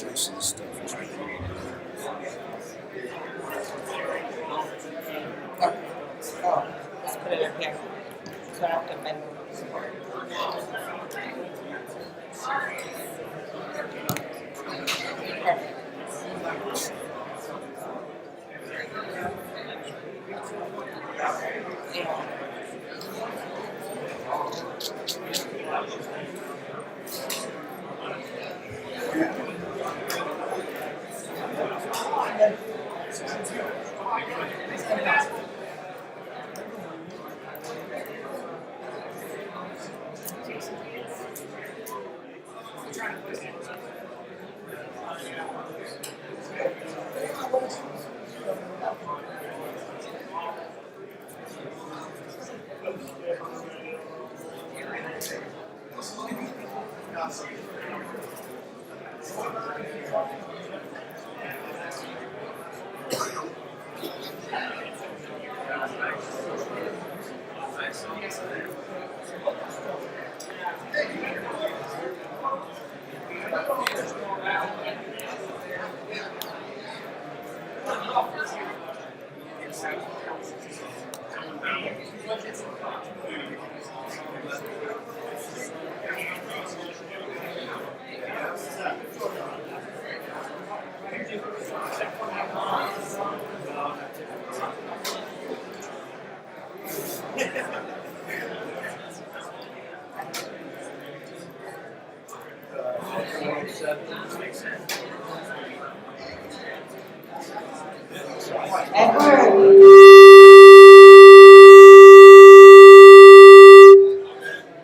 Oh, let's put it up here. So I don't have to bend over.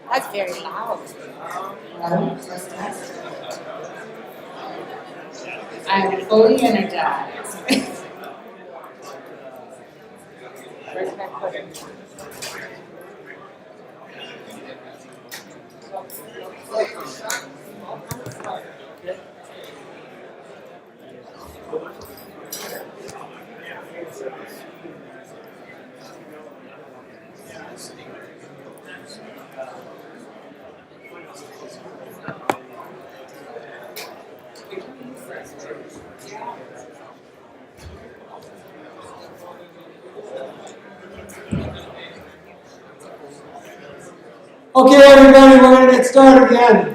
That's very loud. I'm fully energized. Where can I put it? Okay, everybody, we're going to get started again.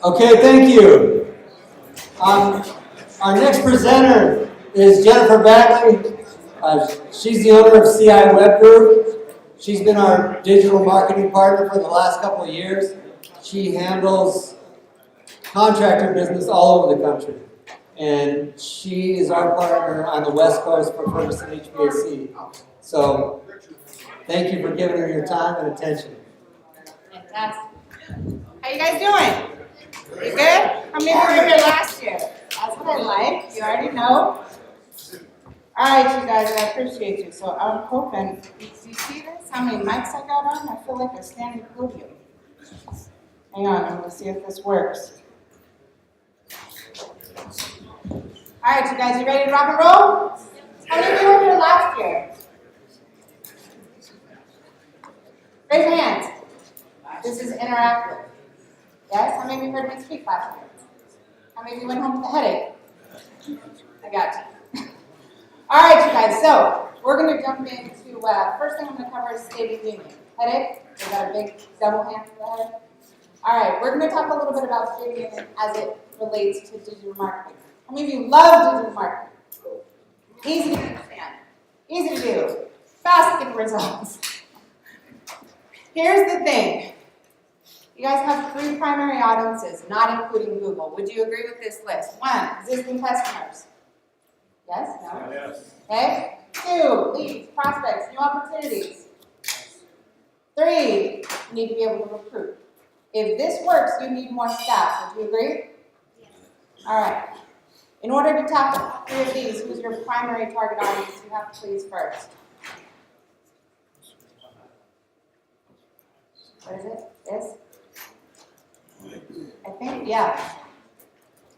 Okay, thank you. Our next presenter is Jennifer Bagley. She's the owner of CI Web Group. She's been our digital marketing partner for the last couple of years. She handles contractor business all over the country. And she is our partner on the West Coast for Ferguson HVAC. So, thank you for giving her your time and attention. Fantastic. How you guys doing? You good? How many were here last year? That's what I like. You already know. All right, you guys, I appreciate you. So I'm hoping, do you see this? How many mics I got on? I feel like a standing podium. Hang on, I'm going to see if this works. All right, you guys, you ready to rock and roll? How many of you were here last year? Raise your hands. This is interactive. Yes? How many of you heard me speak last year? How many of you went home with a headache? I got you. All right, you guys, so we're going to jump into, first thing I'm going to cover is State of the Union. Headache? We got a big double hand for the headache? All right, we're going to talk a little bit about State of the Union as it relates to digital marketing. How many of you love digital marketing? Easy to understand. Easy to do. Fast to get the results. Here's the thing. You guys have 3 primary audiences, not including Google. Would you agree with this list? 1, existing customers. Yes? No? Yes. Okay. 2, leads, prospects, new opportunities. 3, you need to be able to recruit. If this works, you need more staff. Would you agree? Yes. All right. In order to tap 3 of these, who's your primary target audience? You have to please first. What is it? This? I think, yeah.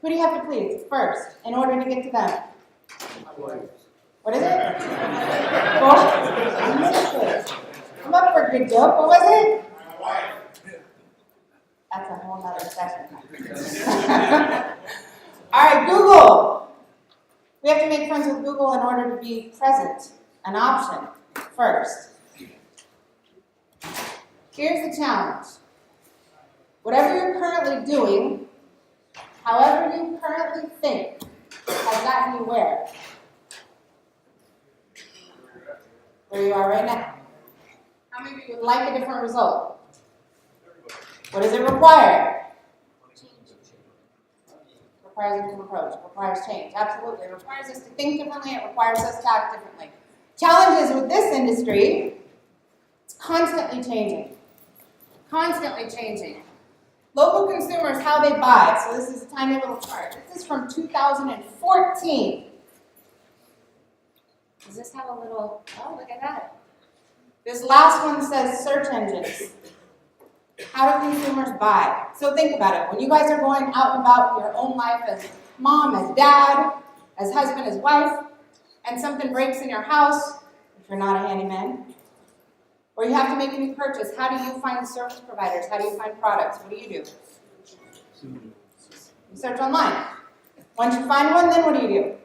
Who do you have to please first in order to get to them? What is it? I'm up for a good joke. What was it? That's a whole nother session. All right, Google. We have to make friends with Google in order to be present, an option first. Here's the challenge. Whatever you're currently doing, however you currently think, has gotten you where? Where you are right now. How many of you would like a different result? What does it require? Requires a different approach. It requires change. Absolutely. It requires us to think differently. It requires us to act differently. Challenges with this industry, it's constantly changing. Constantly changing. Local consumers, how they buy. So this is a tiny little chart. This is from 2014. Does this have a little, oh, look at that. This last one says search engines. How do consumers buy? So think about it. When you guys are going out and about your own life as mom, as dad, as husband, as wife, and something breaks in your house, if you're not a handyman, or you have to make a new purchase, how do you find service providers? How do you find products? What do? You search online. Once you find one, then what do?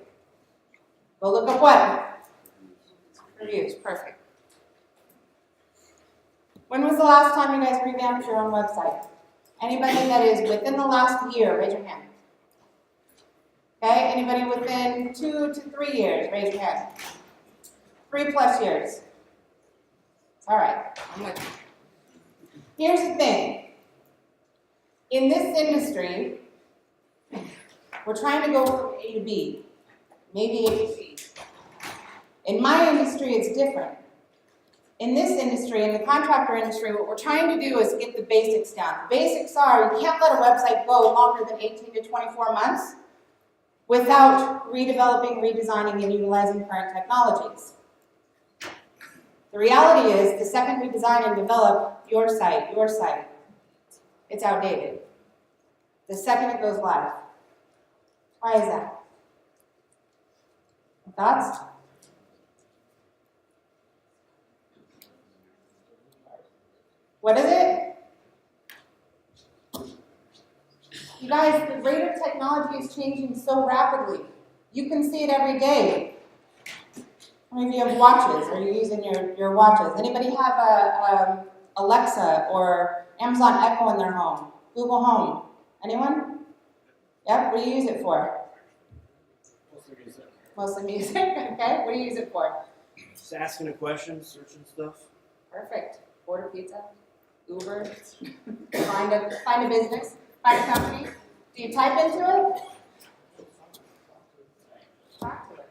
Go look up what? Reviews. Perfect. When was the last time you guys revamped your own website? Anybody that is within the last year, raise your hand. Okay, anybody within 2 to 3 years, raise your hand. 3+ years. All right, I'm with you. Here's the thing. In this industry, we're trying to go from A to B, maybe A to C. In my industry, it's different. In this industry, in the contractor industry, what we're trying to do is get the basics down. The basics are, you can't let a website go longer than 18 to 24 months without redeveloping, redesigning, and utilizing current technologies. The reality is, the second we design and develop your site, it's outdated. The second it goes live. Why is that? Thoughts? What is it? You guys, the rate of technology is changing so rapidly. You can see it every day. How many of you have watches? Are you using your watches? Anybody have a Alexa or Amazon Echo in their home? Google Home? Anyone? Yep, what do you use it for? Mostly music. Mostly music, okay. What do you use it for? Just asking a question, searching stuff. Perfect. Order pizza, Uber, find a business, find a company. Do you type into it? Talk to it.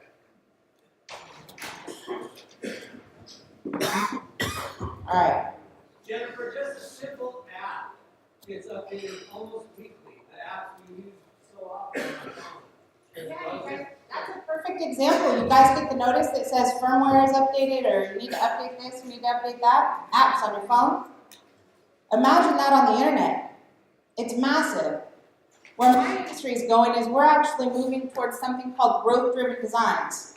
All right. Jennifer, just a simple app gets updated almost weekly. The app we use so often. Yeah, that's a perfect example. You guys get the notice that says firmware is updated, or you need to update this, you need to update that. Apps on your phone. Imagine that on the internet. It's massive. Where my industry is going is we're actually moving towards something called growth-driven designs,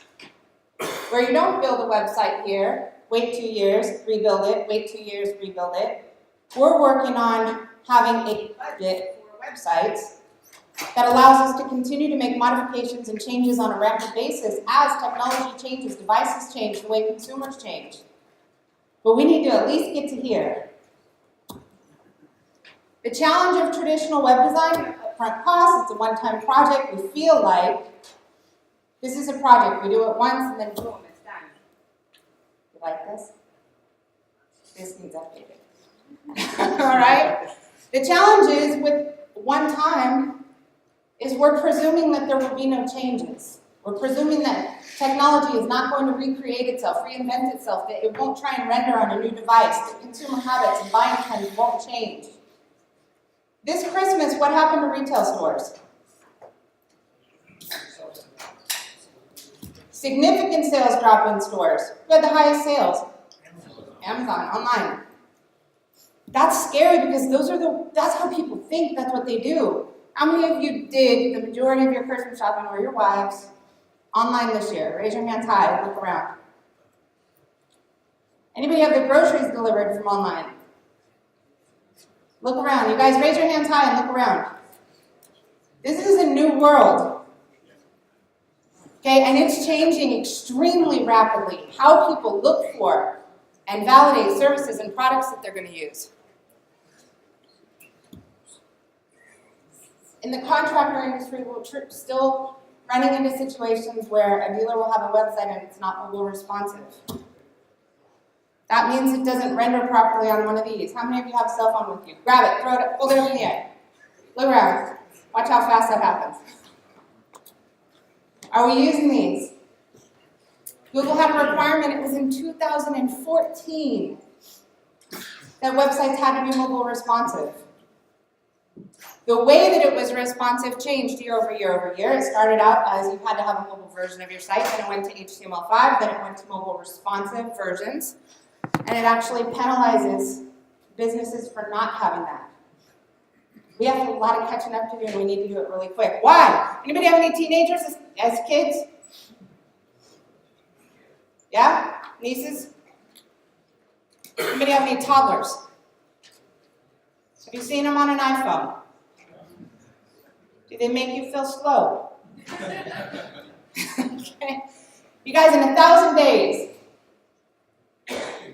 where you don't build a website here, wait 2 years, rebuild it, wait 2 years, rebuild it. We're working on having a budget for websites that allows us to continue to make modifications and changes on a rapid basis as technology changes, devices change, the way consumers change. But we need to at least get to here. The challenge of traditional web design, upfront costs, it's a one-time project. We feel like this is a project. We do it once and then boom, it's done. You like this? This needs updated. All right? The challenge is with one time is we're presuming that there will be no changes. We're presuming that technology is not going to recreate itself, reinvent itself, that it won't try and render on a new device, that consumer habits and buying trends won't change. This Christmas, what happened to retail stores? Significant sales drop in stores. Who had the highest sales? Amazon, online. That's scary because that's how people think, that's what they do. How many of you did the majority of your Christmas shopping or your wives online this year? Raise your hands high and look around. Anybody have their groceries delivered from online? Look around. You guys raise your hands high and look around. This is a new world. Okay, and it's changing extremely rapidly how people look for and validate services and products that they're going to use. In the contractor industry, we're still running into situations where a dealer will have a website and it's not mobile responsive. That means it doesn't render properly on one of these. How many of you have a cell phone with you? Grab it, throw it, hold it up in the air. Look around. Watch how fast that happens. Are we using these? Google had a requirement, it was in 2014, that websites had to be mobile responsive. The way that it was responsive changed year over year over year. It started out as you had to have a mobile version of your site, then it went to HTML5, then it went to mobile responsive versions, and it actually penalizes businesses for not having that. We have a lot of catching up to do, and we need to do it really quick. Why? Anybody have any teenagers as kids? Yeah? Nieces? Anybody have any toddlers? Have you seen them on an iPhone? Do they make you feel slow? Okay. You guys, in 1,000 days,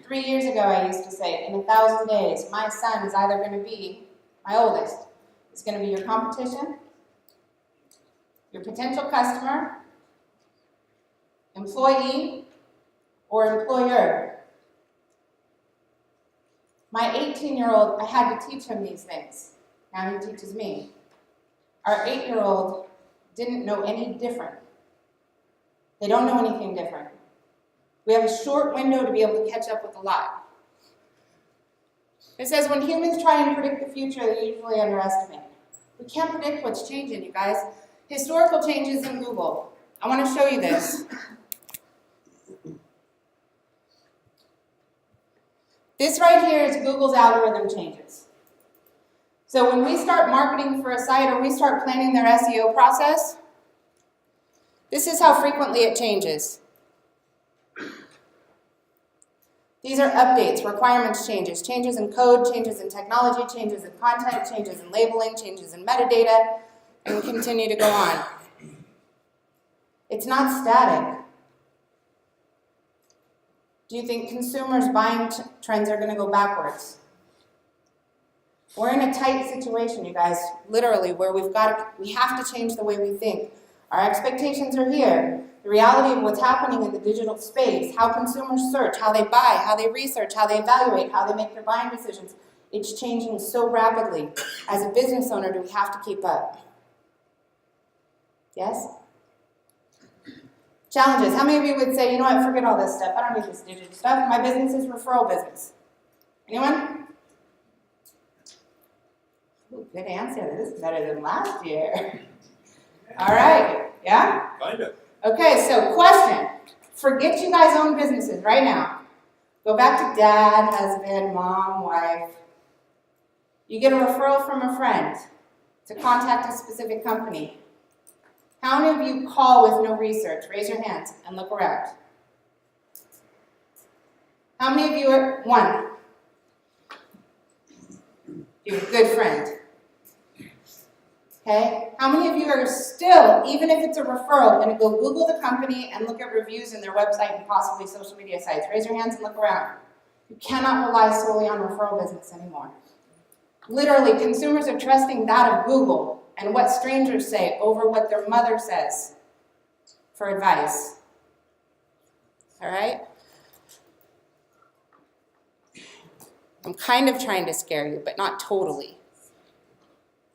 3 years ago I used to say, in 1,000 days, my son is either going to be, my oldest, is going to be your competition, your potential customer, employee, or employer. My 18-year-old, I had to teach him these things. Now he teaches me. Our 8-year-old didn't know any different. They don't know anything different. We have a short window to be able to catch up with a lot. It says when humans try and predict the future, they usually underestimate. We can't predict what's changing, you guys. Historical changes in Google. I want to show you this. This right here is Google's algorithm changes. So when we start marketing for a site or we start planning their SEO process, this is how frequently it changes. These are updates, requirements changes, changes in code, changes in technology, changes in content, changes in labeling, changes in metadata, and we continue to go on. It's not static. Do you think consumers' buying trends are going to go backwards? We're in a tight situation, you guys, literally, where we have to change the way we think. Our expectations are here. The reality of what's happening in the digital space, how consumers search, how they buy, how they research, how they evaluate, how they make their buying decisions, it's changing so rapidly. As a business owner, do we have to keep up? Yes? Challenges. How many of you would say, you know what, forget all this stuff. I don't need this digital stuff. My business is referral business. Anyone? Ooh, good answer. This is better than last year. All right. Yeah? Kind of. Okay, so question. Forget you guys own businesses right now. Go back to dad, husband, mom, wife. You get a referral from a friend to contact a specific company. How many of you call with no research? Raise your hands and look around. How many of you are, one, you're a good friend. Okay? How many of you are still, even if it's a referral, going to go Google the company and look at reviews in their website and possibly social media sites? Raise your hands and look around. You cannot rely solely on referral business anymore. Literally, consumers are trusting that of Google and what strangers say over what their mother says for advice. All right? I'm kind of trying to scare you, but not totally.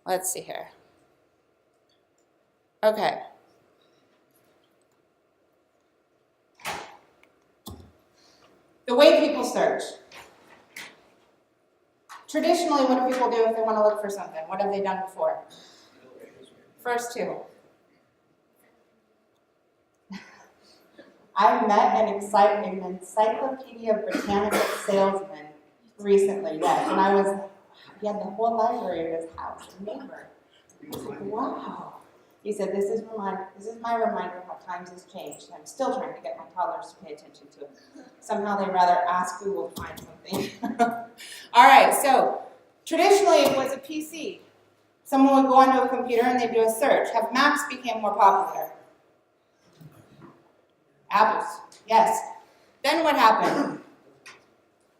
Let's see here. Okay. The way people search. Traditionally, what do people do if they want to look for something? What have they done before? First two. I met an Encyclopedia Britannica salesman Recently, yes, and he had the whole library of his house, a neighbor. I was like, wow. He said, this is my reminder of how times has changed. I'm still trying to get my toddlers to pay attention to it. Somehow they'd rather ask Google to find something. All right, so traditionally it was a PC. Someone would go onto a computer and they'd do a search. Have Macs became more popular? Apples, yes. Then what happened?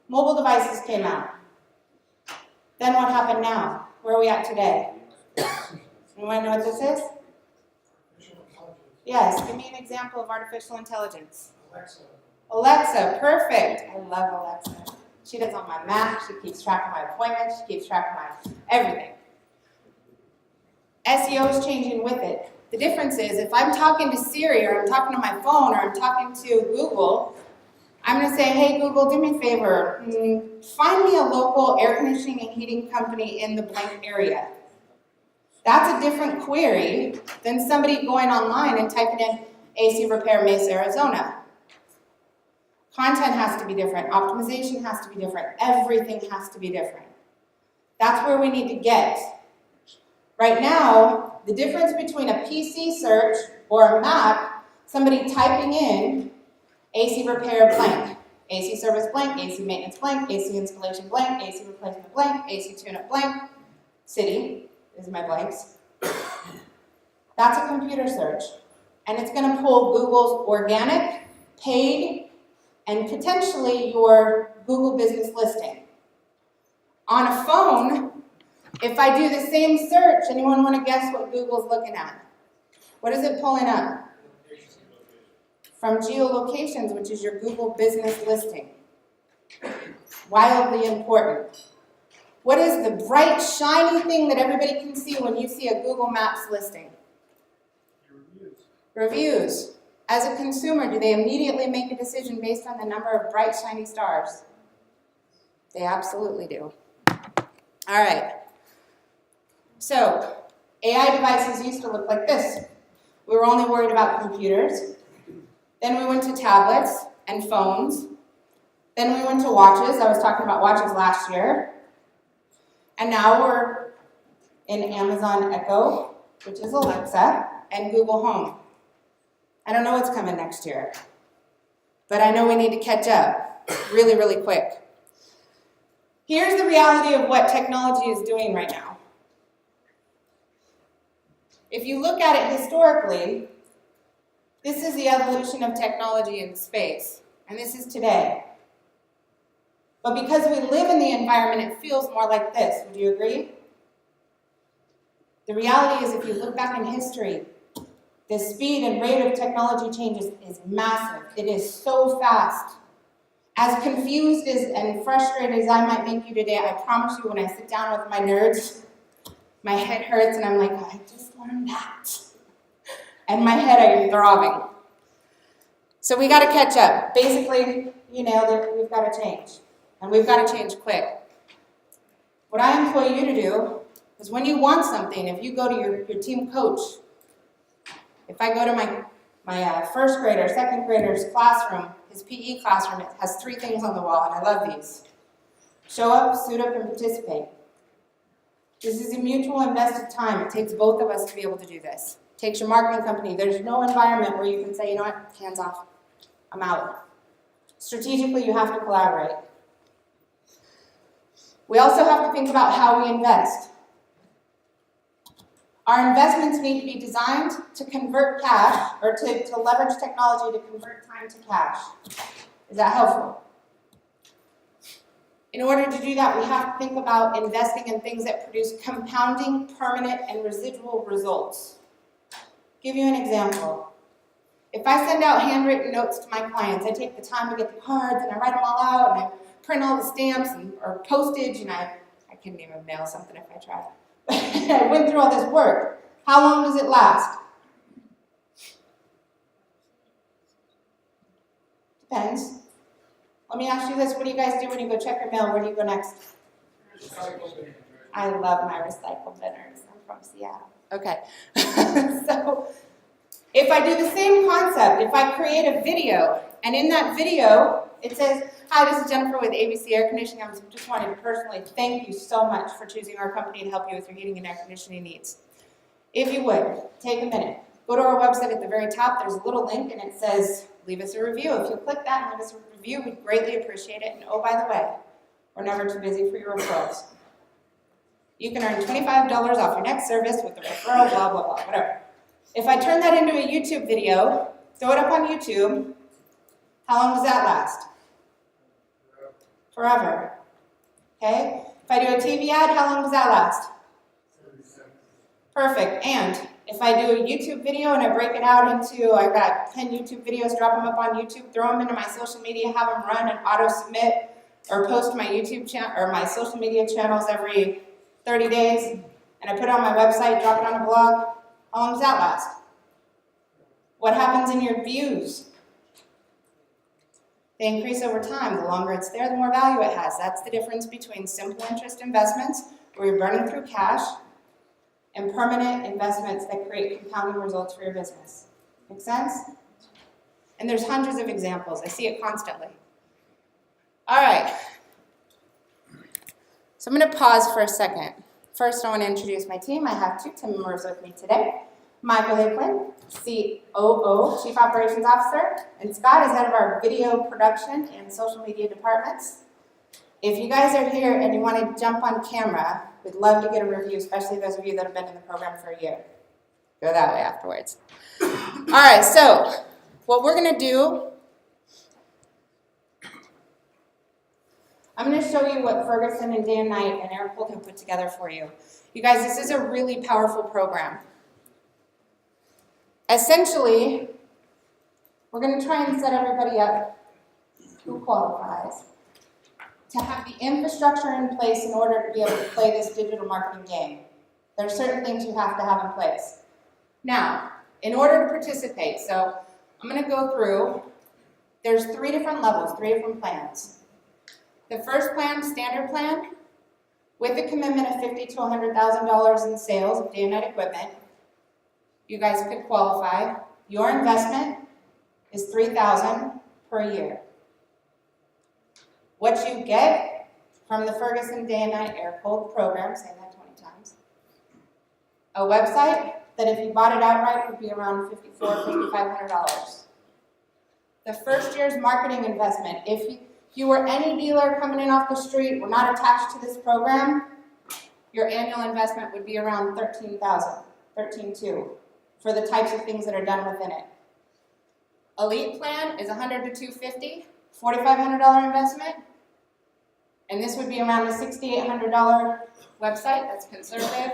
Mobile devices came out. Then what happened now? Where are we at today? You want to know what this is? Yes, give me an example of artificial intelligence. Alexa, perfect. I love Alexa. She does all my math, she keeps track of my appointments, she keeps track of my everything. SEO is changing with it. The difference is if I'm talking to Siri or I'm talking to my phone or I'm talking to Google, I'm going to say, hey Google, do me a favor, find me a local air conditioning and heating company in the blank area. That's a different query than somebody going online and typing in AC repair Mesa, Arizona. Content has to be different, optimization has to be different, everything has to be different. That's where we need to get. Right now, the difference between a PC search or a Mac, somebody typing in AC repair blank, AC service blank, AC maintenance blank, AC installation blank, AC replacement blank, AC tune-up blank, city is my blanks. That's a computer search. And it's going to pull Google's organic, paid, and potentially your Google business listing. On a phone, if I do the same search, anyone want to guess what Google's looking at? What is it pulling up? From geolocations, which is your Google business listing. Wildly important. What is the bright, shiny thing that everybody can see when you see a Google Maps listing? Reviews. As a consumer, do they immediately make a decision based on the number of bright, shiny stars? They absolutely do. All right. So, AI devices used to look like this. We were only worried about computers. Then we went to tablets and phones. Then we went to watches. I was talking about watches last year. And now we're in Amazon Echo, which is Alexa, and Google Home. I don't know what's coming next year, but I know we need to catch up really, really quick. Here's the reality of what technology is doing right now. If you look at it historically, this is the evolution of technology in space, and this is today. But because we live in the environment, it feels more like this. Would you agree? The reality is, if you look back in history, the speed and rate of technology change is massive. It is so fast. As confused and frustrated as I might make you today, I promise you when I sit down with my nerds, my head hurts and I'm like, I just learned that. And my head is throbbing. So we got to catch up. Basically, you nailed it. We've got to change. And we've got to change quick. What I employ you to do is when you want something, if you go to your team coach, if I go to my first grader, second grader's classroom, his PE classroom, it has 3 things on the wall, and I love these. Show up, suit up, and participate. This is a mutual invested time. It takes both of us to be able to do this. It takes your marketing company. There's no environment where you can say, you know what, hands off, I'm out. Strategically, you have to collaborate. We also have to think about how we invest. Our investments need to be designed to convert cash, or to leverage technology to convert time to cash. Is that helpful? In order to do that, we have to think about investing in things that produce compounding, permanent, and residual results. Give you an example. If I send out handwritten notes to my clients, I take the time to get the cards, and I write them all out, and I print all the stamps or postage, and I couldn't even mail something if I tried. I went through all this work. How long does it last? Depends. Let me ask you this. What do you guys do when you go check your mail? Where do you go next? I love my recycle binners. I'm from Seattle. Okay. So If I do the same concept, if I create a video, and in that video, it says, "Hi, this is Jennifer with ABC Air Conditioning. I just wanted to personally thank you so much for choosing our company to help you with your heating and air conditioning needs." If you would, take a minute. Go to our website at the very top. There's a little link, and it says, "Leave us a review." If you'll click that and leave us a review, we'd greatly appreciate it. And oh, by the way, we're never too busy for your referrals. You can earn $25 off your next service with a referral, blah, blah, blah, whatever. If I turn that into a YouTube video, throw it up on YouTube, how long does that last? Forever. Okay? If I do a TV ad, how long does that last? Perfect. And if I do a YouTube video and I break it out into, I've got 10 YouTube videos, drop them up on YouTube, throw them into my social media, have them run and auto-submit, or post my YouTube channel or my social media channels every 30 days, and I put it on my website, drop it on a blog, how long does that last? What happens in your views? They increase over time. The longer it's there, the more value it has. That's the difference between simple interest investments, where you're burning through cash, and permanent investments that create compounding results for your business. Make sense? And there's hundreds of examples. I see it constantly. All right. So I'm going to pause for a second. First, I want to introduce my team. I have two team members with me today. Michael Hicklin, COO, Chief Operations Officer, and Scott is head of our video production and social media departments. If you guys are here and you want to jump on camera, we'd love to get a review, especially those of you that have been in the program for a year. Go that way afterwards. All right, so what we're going to do, I'm going to show you what Ferguson and Dan Knight and Eric Holt have put together for you. You guys, this is a really powerful program. Essentially, we're going to try and set everybody up who qualifies to have the infrastructure in place in order to be able to play this digital marketing game. There are certain things you have to have in place. Now, in order to participate, so I'm going to go through, there's 3 different levels, 3 different plans. The first plan, standard plan, with a commitment of $50,000 to $100,000 in sales of day and night equipment, you guys could qualify. Your investment is $3,000 per year. What you get from the Ferguson Day and Night Air Cold program, say that 20 times, a website that if you bought it outright would be around $5,400 to $5,500. The first year's marketing investment, if you were any dealer coming in off the street, were not attached to this program, your annual investment would be around $13,000, $13,200 for the types of things that are done within it. Elite plan is $100,000 to $250,000, $4,500 investment, and this would be around a $6,800 website. That's conservative,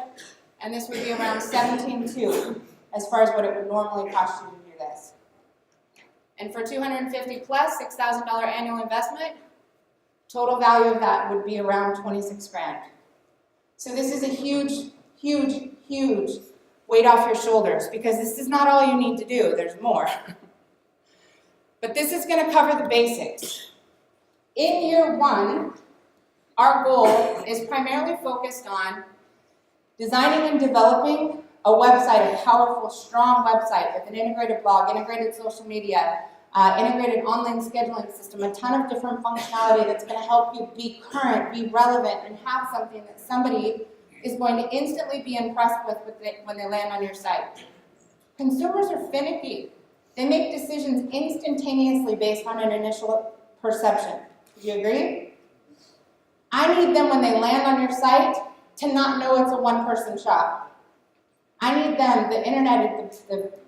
and this would be around $17,200 as far as what it would normally cost you to do this. And for $250,000 plus $6,000 annual investment, total value of that would be around $26,000. So this is a huge, huge, huge weight off your shoulders, because this is not all you need to do. There's more. But this is going to cover the basics. In year 1, our goal is primarily focused on designing and developing a website, a powerful, strong website with an integrated blog, integrated social media, integrated online scheduling system, a ton of different functionality that's going to help you be current, be relevant, and have something that somebody is going to instantly be impressed with when they land on your site. Consumers are finicky. They make decisions instantaneously based on an initial perception. Do you agree? I need them when they land on your site to not know it's a one-person shop. I need them, the internet,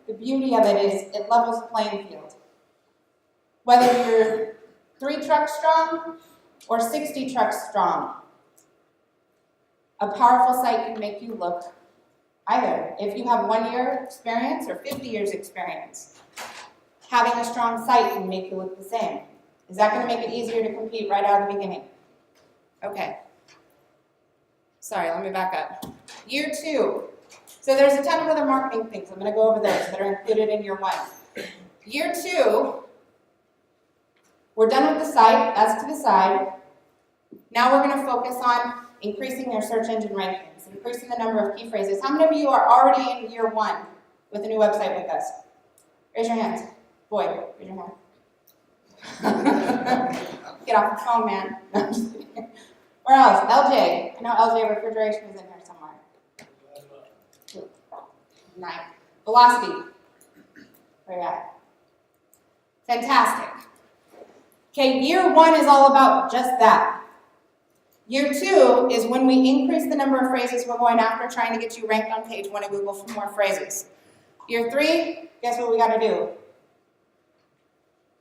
the beauty of it is it levels the playing field. Whether you're 3 trucks strong or 60 trucks strong, a powerful site can make you look either. If you have 1 year experience or 50 years experience, having a strong site can make you look the same. Is that going to make it easier to compete right out of the beginning? Okay. Sorry, let me back up. Year 2. So there's a ton of other marketing things. I'm going to go over those that are included in year 1. Year 2, we're done with the site. That's to the side. Now we're going to focus on increasing your search engine rankings, increasing the number of key phrases. How many of you are already in year 1 with a new website with us? Raise your hands. Boy, raise your hand. Get off the phone, man. No, I'm just kidding. Where else? LJ. I know LJ refrigeration is in here somewhere. 9. Velocity. Where you at? Fantastic. Okay, year 1 is all about just that. Year 2 is when we increase the number of phrases we're going after, trying to get you ranked on page 1 of Google for more phrases. Year 3, guess what we got to do?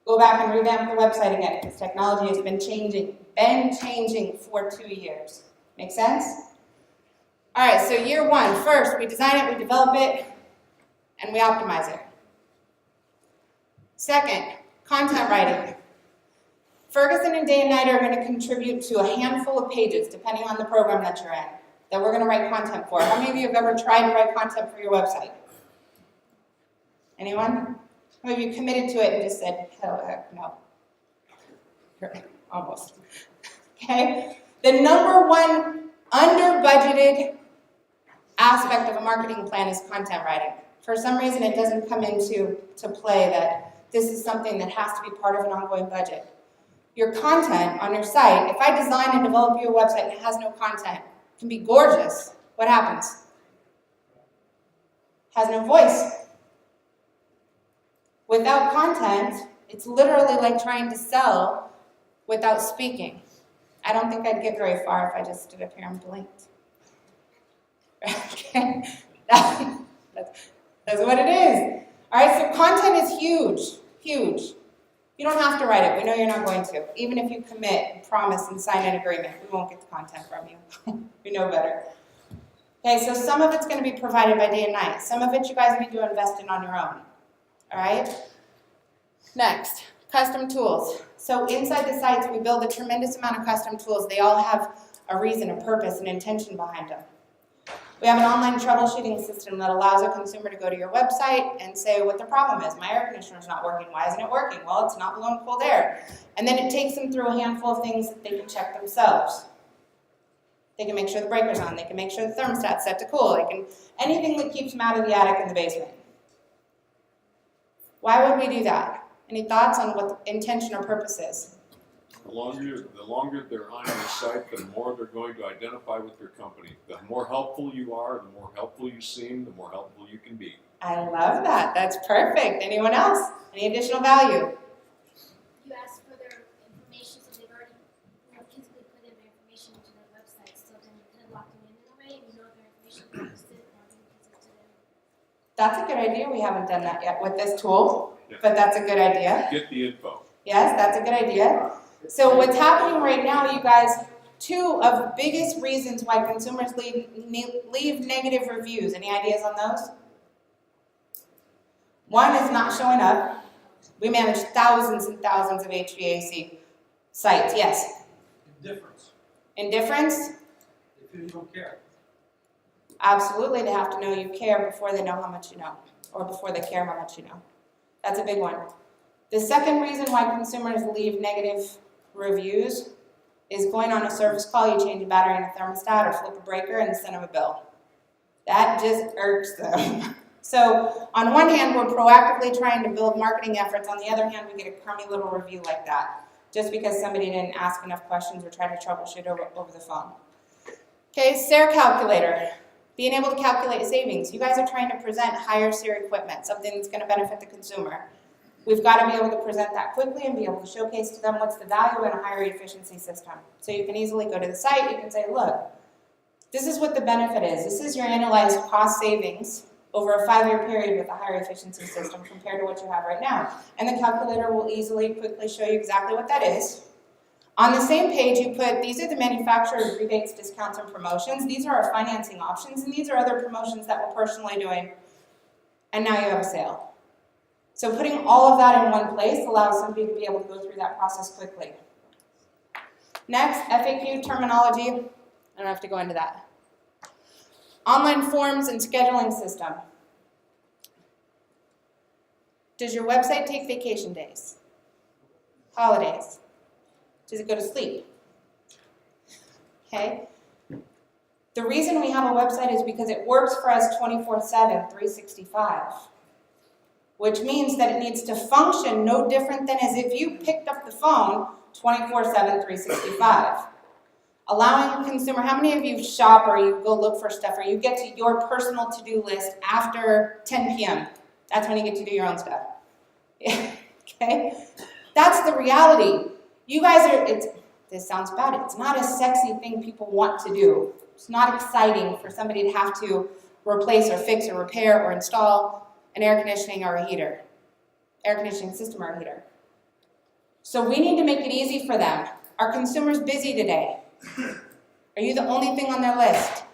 Go back and revamp the website again, because technology has been changing for 2 years. Make sense? All right, so year 1, first, we design it, we develop it, and we optimize it. Second, content writing. Ferguson and Day and Night are going to contribute to a handful of pages, depending on the program that you're in, that we're going to write content for. How many of you have ever tried to write content for your website? Anyone? How many of you committed to it and just said, hell heck no? Almost. Okay? The number one under-budgeted aspect of a marketing plan is content writing. For some reason, it doesn't come into play that this is something that has to be part of an ongoing budget. Your content on your site, if I design and develop you a website that has no content, it can be gorgeous. What happens? Has no voice. Without content, it's literally like trying to sell without speaking. I don't think I'd get very far if I just stood up here and blinked. Okay? That's what it is. All right, so content is huge, huge. You don't have to write it. We know you're not going to. Even if you commit and promise and sign an agreement, we won't get the content from you. We know better. Okay, so some of it's going to be provided by Day and Night. Some of it you guys need to invest in on your own. All right? Next, custom tools. So inside the sites, we build a tremendous amount of custom tools. They all have a reason, a purpose, an intention behind them. We have an online troubleshooting system that allows a consumer to go to your website and say what the problem is. My air conditioner is not working. Why isn't it working? Well, it's not blowing cold air. And then it takes them through a handful of things that they can check themselves. They can make sure the breaker's on. They can make sure the thermostat's set to cool. They can anything that keeps them out of the attic and the basement. Why would we do that? Any thoughts on what the intention or purpose is? The longer they're on your site, the more they're going to identify with your company. The more helpful you are, the more helpful you seem, the more helpful you can be. I love that. That's perfect. Anyone else? Any additional value? You asked for their information, so they've already physically put in their information into their website, so then you kind of lock them in a way, and you know their information is listed or being presented to them. That's a good idea. We haven't done that yet with this tool, Yeah. but that's a good idea. Get the info. Yes, that's a good idea. So what's happening right now, you guys, 2 of the biggest reasons why consumers leave negative reviews. Any ideas on those? 1 is not showing up. We manage thousands and thousands of HVAC sites. Yes? Indifference. Indifference? They feel you don't care. Absolutely, they have to know you care before they know how much you know, or before they care how much you know. That's a big one. The second reason why consumers leave negative reviews is going on a service call, you change a battery in a thermostat or flip a breaker and send them a bill. That just irks them. So on one hand, we're proactively trying to build marketing efforts. On the other hand, we get a crummy little review like that, just because somebody didn't ask enough questions or try to troubleshoot over the phone. Okay, SARE calculator. Being able to calculate savings. You guys are trying to present higher SARE equipment, something that's going to benefit the consumer. We've got to be able to present that quickly and be able to showcase to them what's the value in a higher efficiency system. So you can easily go to the site, you can say, look, this is what the benefit is. This is your annualized cost savings over a 5-year period with a higher efficiency system compared to what you have right now. And the calculator will easily, quickly show you exactly what that is. On the same page, you put, these are the manufacturer's rebates, discounts, and promotions. These are our financing options, and these are other promotions that we're personally doing. And now you have a sale. So putting all of that in one place allows somebody to be able to go through that process quickly. Next, FAQ terminology. I don't have to go into that. Online forms and scheduling system. Does your website take vacation days? Holidays? Does it go to sleep? Okay. The reason we have a website is because it works for us 24/7, 365. which means that it needs to function no different than as if you picked up the phone 24/7, 365. Allowing a consumer, how many of you shop or you go look for stuff or you get to your personal to-do list after 10 p.m.? That's when you get to do your own stuff. Okay? That's the reality. You guys are, this sounds bad, it's not a sexy thing people want to do. It's not exciting for somebody to have to replace or fix or repair or install an air conditioning or a heater, air conditioning system or a heater. So we need to make it easy for them. Are consumers busy today? Are you the only thing on their list?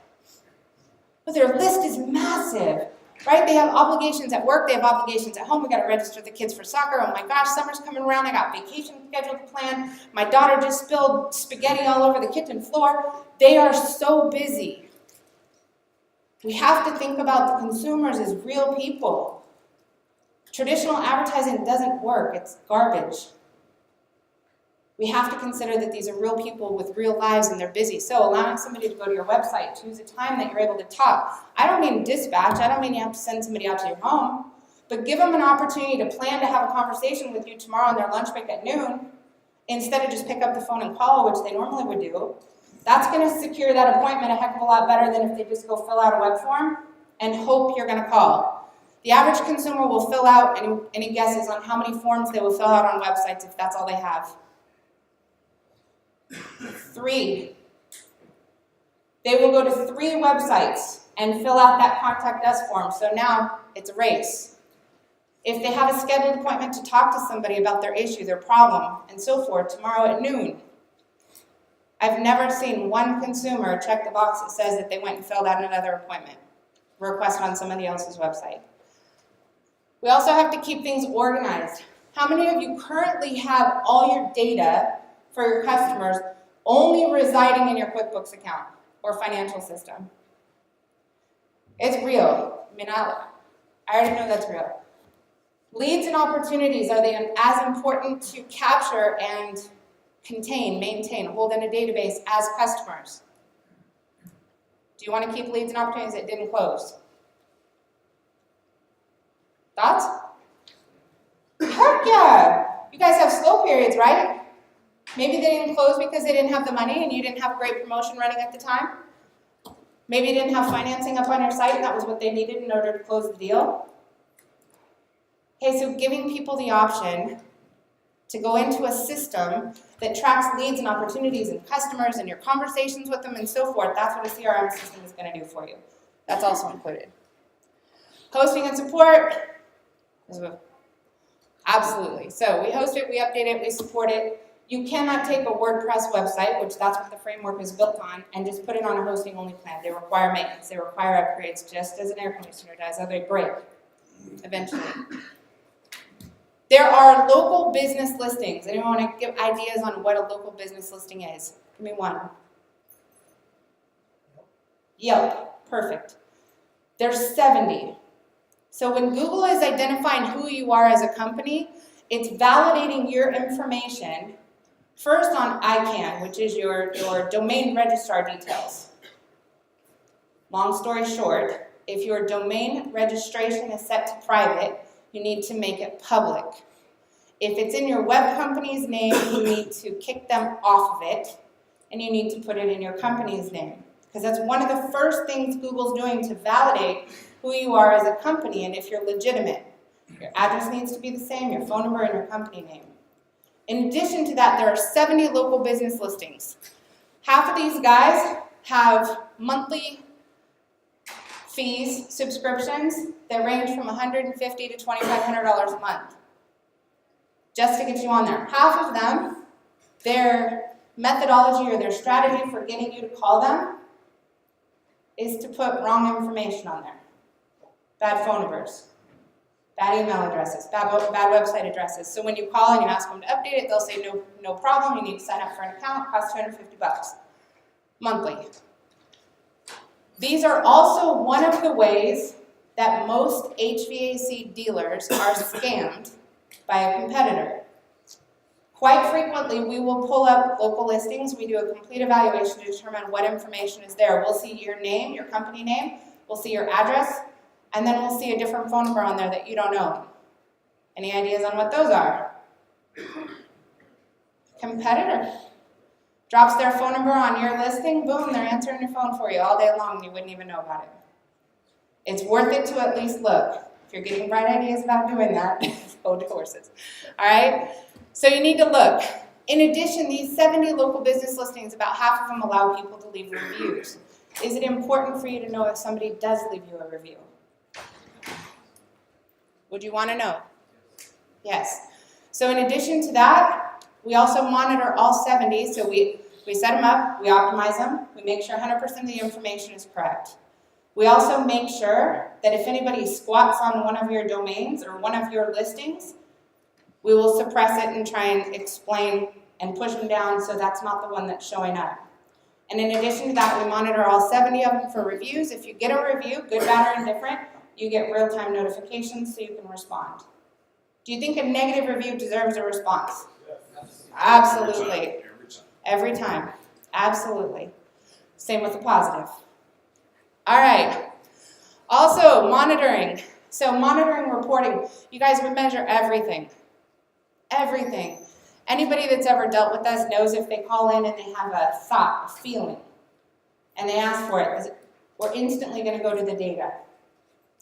But their list is massive, right? They have obligations at work, they have obligations at home. We got to register the kids for soccer. Oh my gosh, summer's coming around. I got vacation scheduled to plan. My daughter just spilled spaghetti all over the kitchen floor. They are so busy. We have to think about the consumers as real people. Traditional advertising doesn't work. It's garbage. We have to consider that these are real people with real lives and they're busy. So allowing somebody to go to your website, choose a time that you're able to talk. I don't mean dispatch. I don't mean you have to send somebody out to your home. But give them an opportunity to plan to have a conversation with you tomorrow on their lunch break at noon instead of just pick up the phone and call, which they normally would do. That's going to secure that appointment a heck of a lot better than if they just go fill out a web form and hope you're going to call. The average consumer will fill out any guesses on how many forms they will fill out on websites if that's all they have. 3. They will go to 3 websites and fill out that contact us form. So now it's a race. If they have a scheduled appointment to talk to somebody about their issue, their problem, and so forth tomorrow at noon, I've never seen one consumer check the box that says that they went and filled out another appointment request on somebody else's website. We also have to keep things organized. How many of you currently have all your data for your customers only residing in your QuickBooks account or financial system? It's real. I mean, I already know that's real. Leads and opportunities, are they as important to capture and contain, maintain, hold in a database as customers? Do you want to keep leads and opportunities that didn't close? Thoughts? Heck yeah! You guys have slow periods, right? Maybe they didn't close because they didn't have the money and you didn't have a great promotion running at the time. Maybe you didn't have financing up on your site and that was what they needed in order to close the deal. Okay, so giving people the option to go into a system that tracks leads and opportunities and customers and your conversations with them and so forth, that's what a CRM system is going to do for you. That's also included. Hosting and support, absolutely. So we host it, we update it, we support it. You cannot take a WordPress website, which that's what the framework is built on, and just put it on a hosting-only plan. They require maintenance. They require upgrades, just as an air conditioner does, or they break eventually. There are local business listings. Anyone want to give ideas on what a local business listing is? Give me one. Yelp, perfect. There's 70. So when Google is identifying who you are as a company, it's validating your information first on ICANN, which is your domain registrar details. Long story short, if your domain registration is set to private, you need to make it public. If it's in your web company's name, you need to kick them off of it, and you need to put it in your company's name. Because that's one of the first things Google's doing to validate who you are as a company and if you're legitimate. Your address needs to be the same, your phone number, and your company name. In addition to that, there are 70 local business listings. Half of these guys have monthly fees, subscriptions, that range from $150 to $2,500 a month, just to get you on there. Half of them, their methodology or their strategy for getting you to call them is to put wrong information on there. Bad phone numbers, bad email addresses, bad website addresses. So when you call and you ask them to update it, they'll say, no problem, you need to sign up for an account, costs $250 monthly. These are also one of the ways that most HVAC dealers are scammed by a competitor. Quite frequently, we will pull up local listings. We do a complete evaluation to determine what information is there. We'll see your name, your company name, we'll see your address, and then we'll see a different phone number on there that you don't know. Any ideas on what those are? Competitor. Drops their phone number on your listing, boom, they're answering your phone for you all day long and you wouldn't even know about it. It's worth it to at least look. If you're getting bright ideas about doing that, hold your horses. All right? So you need to look. In addition, these 70 local business listings, about half of them allow people to leave reviews. Is it important for you to know if somebody does leave you a review? Would you want to know? Yes. So in addition to that, we also monitor all 70. So we set them up, we optimize them, we make sure 100% of the information is correct. We also make sure that if anybody squats on one of your domains or one of your listings, we will suppress it and try and explain and push them down so that's not the one that's showing up. And in addition to that, we monitor all 70 of them for reviews. If you get a review, good, bad, or indifferent, you get real-time notifications so you can respond. Do you think a negative review deserves a response? Yes. Absolutely. Every time. Every time. Absolutely. Same with the positive. All right. Also, monitoring. So monitoring, reporting. You guys would measure everything. Everything. Anybody that's ever dealt with us knows if they call in and they have a thought, a feeling, and they ask for it, we're instantly going to go to the data.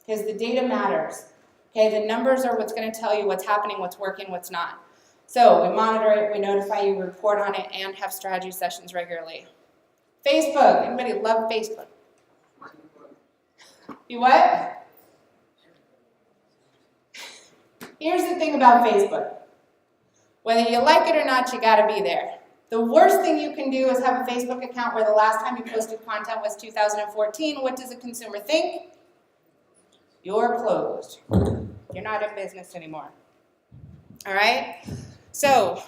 Because the data matters. Okay, the numbers are what's going to tell you what's happening, what's working, what's not. So we monitor it, we notify you, report on it, and have strategy sessions regularly. Facebook. Anybody love Facebook? You what? Here's the thing about Facebook. Whether you like it or not, you gotta be there. The worst thing you can do is have a Facebook account where the last time you posted content was 2014. What does a consumer think? You're closed. You're not in business anymore. All right? So,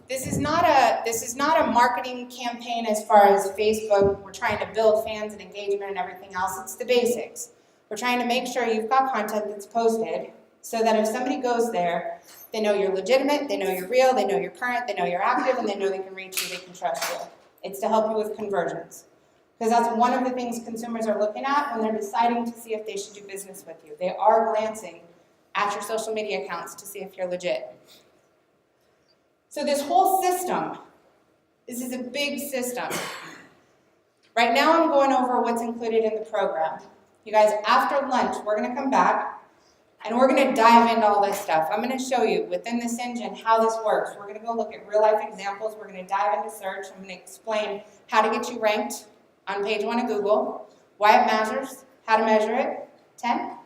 this is not a marketing campaign as far as Facebook. We're trying to build fans and engagement and everything else. It's the basics. We're trying to make sure you've got content that's posted so that if somebody goes there, they know you're legitimate, they know you're real, they know you're current, they know you're active, and they know they can reach you, they can trust you. It's to help you with conversions. Because that's one of the things consumers are looking at when they're deciding to see if they should do business with you. They are glancing at your social media accounts to see if you're legit. So this whole system, this is a big system. Right now I'm going over what's included in the program. You guys, after lunch, we're going to come back and we're going to dive into all this stuff. I'm going to show you within this engine how this works. We're going to go look at real life examples. We're going to dive into search. I'm going to explain how to get you ranked on page 1 of Google, why it matters, how to measure it. 10?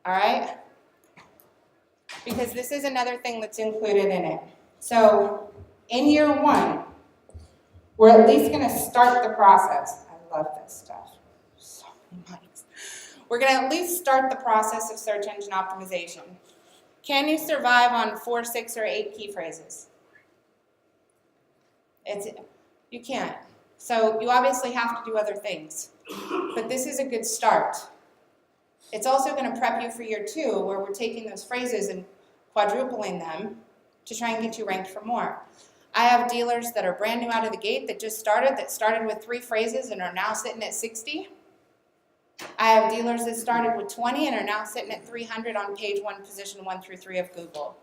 All right? Because this is another thing that's included in it. So in year 1, we're at least going to start the process. I love this stuff. So many mics. We're going to at least start the process of search engine optimization. Can you survive on 4, 6, or 8 key phrases? You can't. So you obviously have to do other things. But this is a good start. It's also going to prep you for year 2, where we're taking those phrases and quadrupling them to try and get you ranked for more. I have dealers that are brand new out of the gate that started with 3 phrases and are now sitting at 60. I have dealers that started with 20 and are now sitting at 300 on page 1, position 1 through 3 of Google.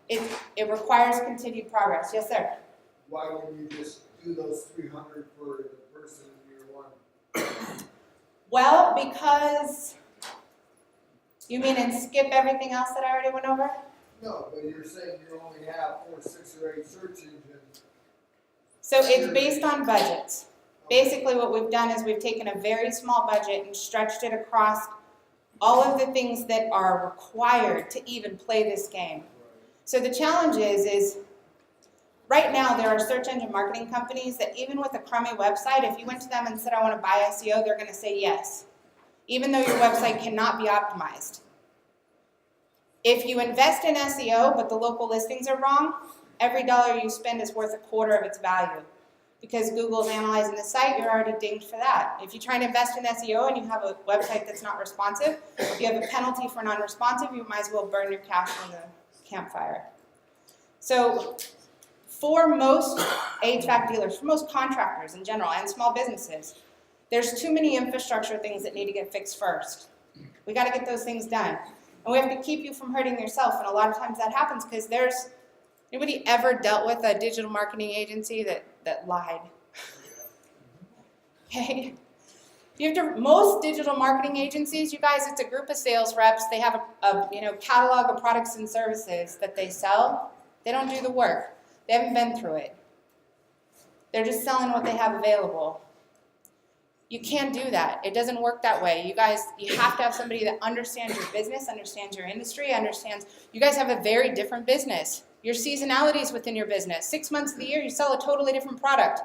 It requires continued progress. Yes, sir? Why wouldn't you just do those 300 for the person in year 1? Well, because you mean and skip everything else that I already went over? No, but you're saying you only have 4, 6, or 8 search engines. So it's based on budgets. Basically what we've done is we've taken a very small budget and stretched it across all of the things that are required to even play this game. So the challenge is right now there are search engine marketing companies that even with a crummy website, if you went to them and said, I want to buy SEO, they're going to say yes, even though your website cannot be optimized. If you invest in SEO, but the local listings are wrong, every dollar you spend is worth a quarter of its value. Because Google's analyzing the site, you're already dinged for that. If you try to invest in SEO and you have a website that's not responsive, if you have a penalty for non-responsive, you might as well burn your cash on the campfire. So for most HVAC dealers, for most contractors in general, and small businesses, there's too many infrastructure things that need to get fixed first. We got to get those things done. And we have to keep you from hurting yourself, and a lot of times that happens because anybody ever dealt with a digital marketing agency that lied? Okay? Most digital marketing agencies, you guys, it's a group of sales reps. They have a catalog of products and services that they sell. They don't do the work. They haven't been through it. They're just selling what they have available. You can't do that. It doesn't work that way. You guys, you have to have somebody that understands your business, understands your industry, understands. You guys have a very different business. Your seasonalities within your business. 6 months of the year, you sell a totally different product.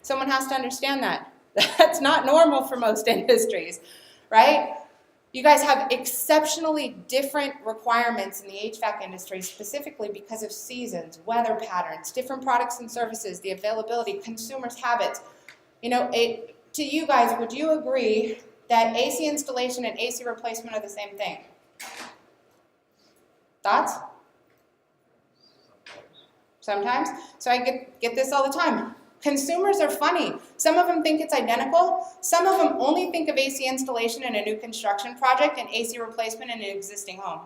Someone has to understand that. That's not normal for most industries, right? You guys have exceptionally different requirements in the HVAC industry, specifically because of seasons, weather patterns, different products and services, the availability, consumers' habits. To you guys, would you agree that AC installation and AC replacement are the same thing? Thoughts? Sometimes. So I get this all the time. Consumers are funny. Some of them think it's identical. Some of them only think of AC installation in a new construction project and AC replacement in an existing home.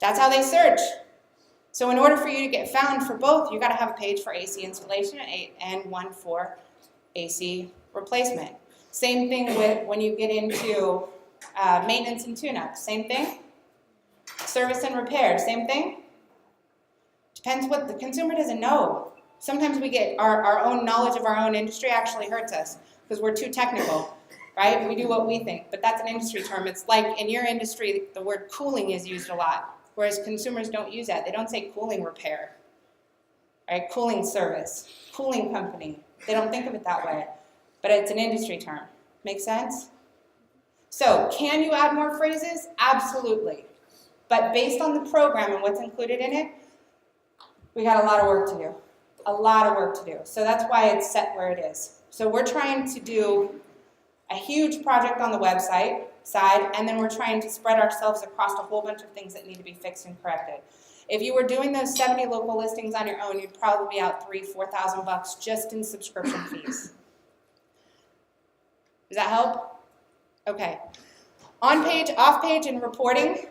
That's how they search. So in order for you to get found for both, you got to have a page for AC installation and one for AC replacement. Same thing with when you get into maintenance and tune-up. Same thing. Service and repair. Same thing. Depends what the consumer doesn't know. Sometimes we get our own knowledge of our own industry actually hurts us because we're too technical, right? We do what we think, but that's an industry term. It's like in your industry, the word cooling is used a lot, whereas consumers don't use that. They don't say cooling repair, right? Cooling service, cooling company. They don't think of it that way, but it's an industry term. Make sense? So, can you add more phrases? Absolutely. But based on the program and what's included in it, we got a lot of work to do. A lot of work to do. So that's why it's set where it is. So we're trying to do a huge project on the website side, and then we're trying to spread ourselves across a whole bunch of things that need to be fixed and corrected. If you were doing those 70 local listings on your own, you'd probably be out $3,000-4,000 just in subscription fees. Does that help? Okay. On page, off page, and reporting,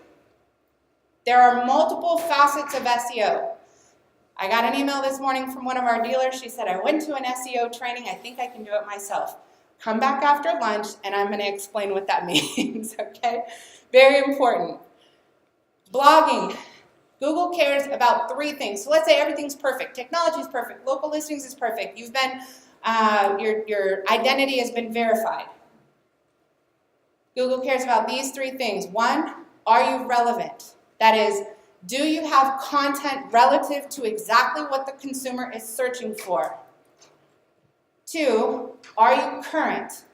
there are multiple facets of SEO. I got an email this morning from one of our dealers. She said, I went to an SEO training. I think I can do it myself. Come back after lunch, and I'm going to explain what that means, okay? Very important. Blogging. Google cares about 3 things. So let's say everything's perfect. Technology is perfect. Local listings is perfect. You've been, your identity has been verified. Google cares about these 3 things. 1, are you relevant? That is, do you have content relative to exactly what the consumer is searching for? 2, are you current?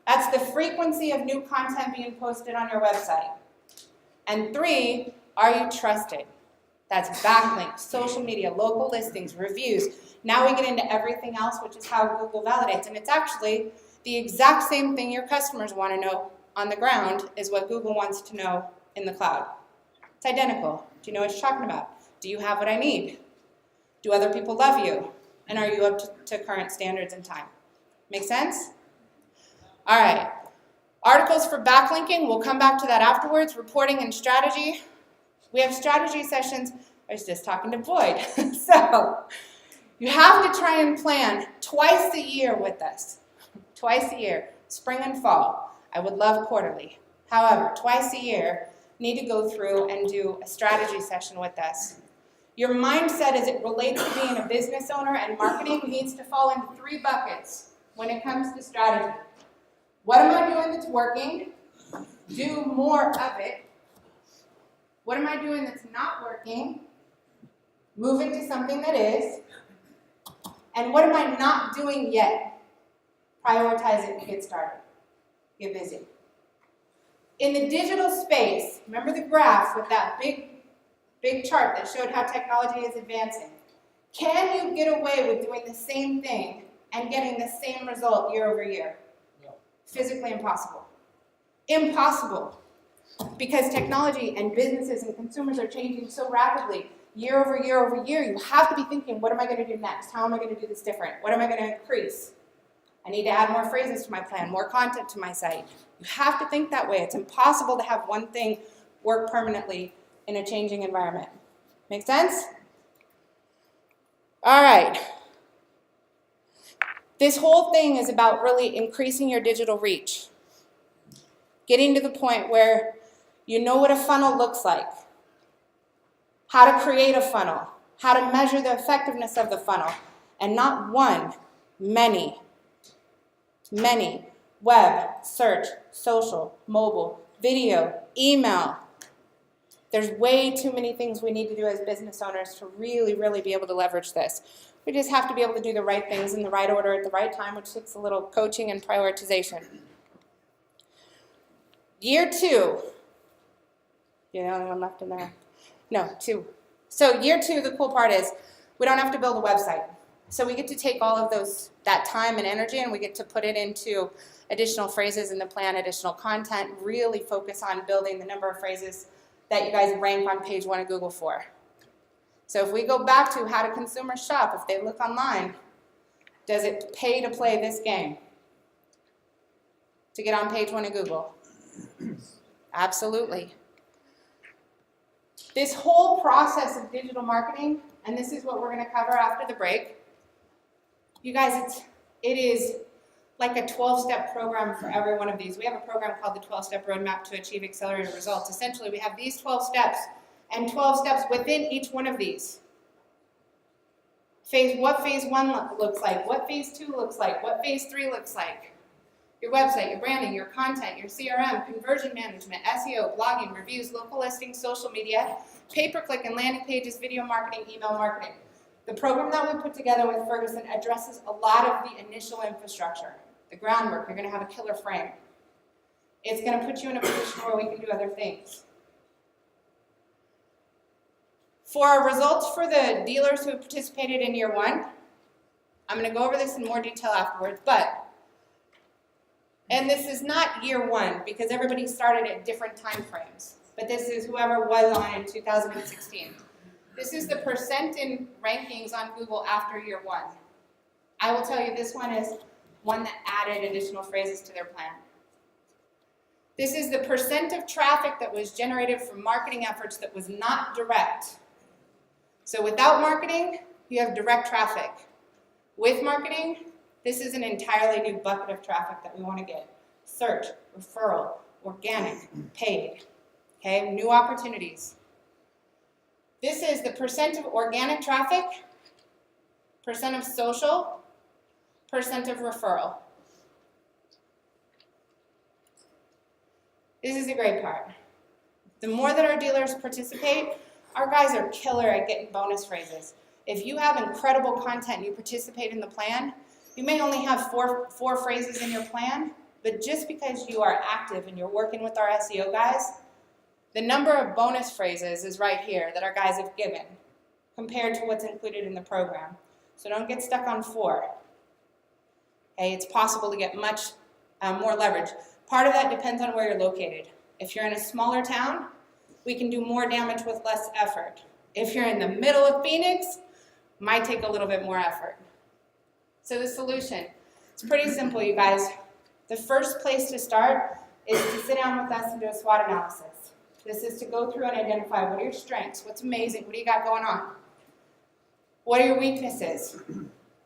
That's the frequency of new content being posted on your website. And 3, are you trusted? That's backlinks, social media, local listings, reviews. Now we get into everything else, which is how Google validates. And it's actually the exact same thing your customers want to know on the ground is what Google wants to know in the cloud. It's identical. Do you know what you're talking about? Do you have what I need? Do other people love you? And are you up to current standards and time? Make sense? All right. Articles for backlinking, we'll come back to that afterwards. Reporting and strategy. We have strategy sessions. I was just talking to Boyd. So you have to try and plan twice a year with us. Twice a year, spring and fall. I would love quarterly. However, twice a year, need to go through and do a strategy session with us. Your mindset as it relates to being a business owner and marketing needs to fall into 3 buckets when it comes to strategy. What am I doing that's working? Do more of it. What am I doing that's not working? Move it to something that is. And what am I not doing yet? Prioritize it and get started. Get busy. In the digital space, remember the graph with that big chart that showed how technology is advancing. Can you get away with doing the same thing and getting the same result year over year? No. Physically impossible. Impossible. Because technology and businesses and consumers are changing so rapidly, year over year over year, you have to be thinking, what am I going to do next? How am I going to do this different? What am I going to increase? I need to add more phrases to my plan, more content to my site. You have to think that way. It's impossible to have one thing work permanently in a changing environment. Make sense? All right. This whole thing is about really increasing your digital reach. Getting to the point where you know what a funnel looks like, how to create a funnel, how to measure the effectiveness of the funnel, and not one, many, web, search, social, mobile, video, email. There's way too many things we need to do as business owners to really, really be able to leverage this. We just have to be able to do the right things in the right order at the right time, which takes a little coaching and prioritization. Year 2. You're the only one left in there. No, 2. So year 2, the cool part is we don't have to build a website. So we get to take all of that time and energy, and we get to put it into additional phrases in the plan, additional content, really focus on building the number of phrases that you guys rank on page 1 of Google for. So if we go back to how do consumers shop, if they look online, does it pay to play this game? To get on page 1 of Google? Absolutely. This whole process of digital marketing, and this is what we're going to cover after the break, you guys, it is like a 12-step program for every one of these. We have a program called the 12-Step Roadmap to Achieve Accelerated Results. Essentially, we have these 12 steps and 12 steps within each one of these. What phase 1 looks like, what phase 2 looks like, what phase 3 looks like. Your website, your branding, your content, your CRM, conversion management, SEO, blogging, reviews, local listings, social media, pay-per-click and landing pages, video marketing, email marketing. The program that we put together with Ferguson addresses a lot of the initial infrastructure, the groundwork. You're going to have a killer frame. It's going to put you in a position where we can do other things. For our results for the dealers who participated in year 1, I'm going to go over this in more detail afterwards, and this is not year 1 because everybody started at different time frames, but this is whoever was on in 2016. This is the percent in rankings on Google after year 1. I will tell you this one is one that added additional phrases to their plan. This is the percent of traffic that was generated from marketing efforts that was not direct. So without marketing, you have direct traffic. With marketing, this is an entirely new bucket of traffic that we want to get. Search, referral, organic, paid. Okay, new opportunities. This is the percent of organic traffic, percent of social, percent of referral. This is the great part. The more that our dealers participate, our guys are killer at getting bonus phrases. If you have incredible content and you participate in the plan, you may only have four phrases in your plan, but just because you are active and you're working with our SEO guys, the number of bonus phrases is right here that our guys have given compared to what's included in the program. So don't get stuck on 4. Okay, it's possible to get much more leverage. Part of that depends on where you're located. If you're in a smaller town, we can do more damage with less effort. If you're in the middle of Phoenix, might take a little bit more effort. So the solution, it's pretty simple, you guys. The first place to start is to sit down with us and do a SWOT analysis. This is to go through and identify what are your strengths, what's amazing, what do you got going on? What are your weaknesses?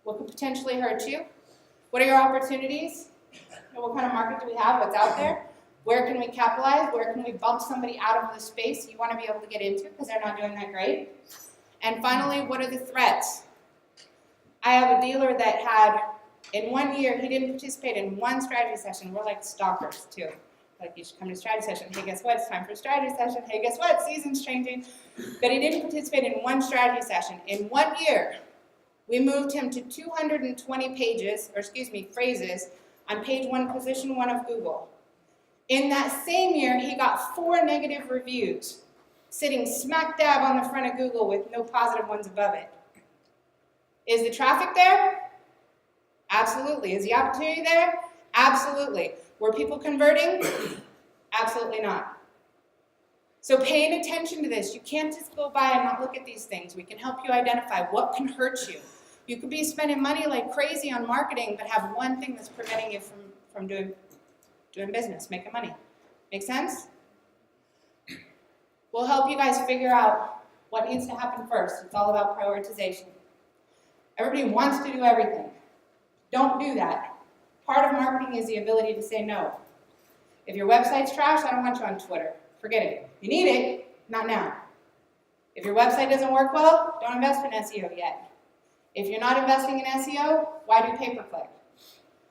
What could potentially hurt you? What are your opportunities? What kind of market do we have? What's out there? Where can we capitalize? Where can we bump somebody out of the space you want to be able to get into because they're not doing that great? And finally, what are the threats? I have a dealer that had, in 1 year, he didn't participate in one strategy session. We're like stalkers, too. Like, you should come to strategy session. Hey, guess what? It's time for strategy session. Hey, guess what? Season's changing. But he didn't participate in one strategy session. In 1 year, we moved him to 220 phrases on page 1, position 1 of Google. In that same year, he got 4 negative reviews, sitting smack dab on the front of Google with no positive ones above it. Is the traffic there? Absolutely. Is the opportunity there? Absolutely. Were people converting? Absolutely not. So paying attention to this, you can't just go by and not look at these things. We can help you identify what can hurt you. You could be spending money like crazy on marketing, but have one thing that's preventing you from doing business, making money. Make sense? We'll help you guys figure out what needs to happen first. It's all about prioritization. Everybody wants to do everything. Don't do that. Part of marketing is the ability to say no. If your website's trash, I don't want you on Twitter. Forget it. You need it, not now. If your website doesn't work well, don't invest in SEO yet. If you're not investing in SEO, why do pay-per-click?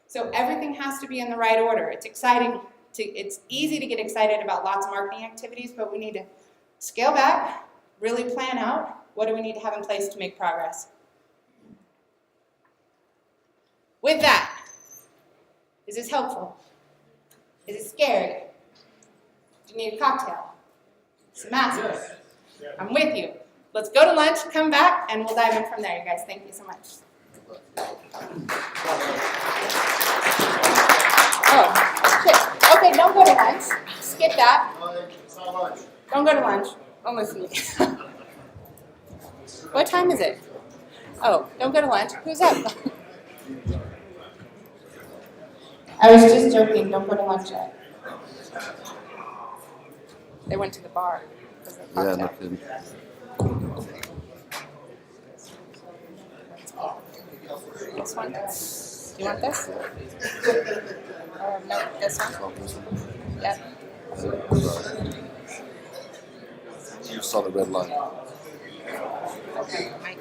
So everything has to be in the right order. It's exciting. It's easy to get excited about lots of marketing activities, but we need to scale back, really plan out what do we need to have in place to make progress. With that, is this helpful? Is it scary? Do you need a cocktail? Some masks? I'm with you. Let's go to lunch, come back, and we'll dive in from there, you guys. Thank you so much. Oh, shit. Okay, don't go to lunch. Skip that. It's not lunch. Don't go to lunch. Don't listen to me. What time is it? Oh, don't go to lunch. Who's up? I was just joking. Don't go to lunch yet. They went to the bar. Yeah, no kidding. This one? Do you want this? No, this one? Yep. Just saw the red light. Okay, Mike.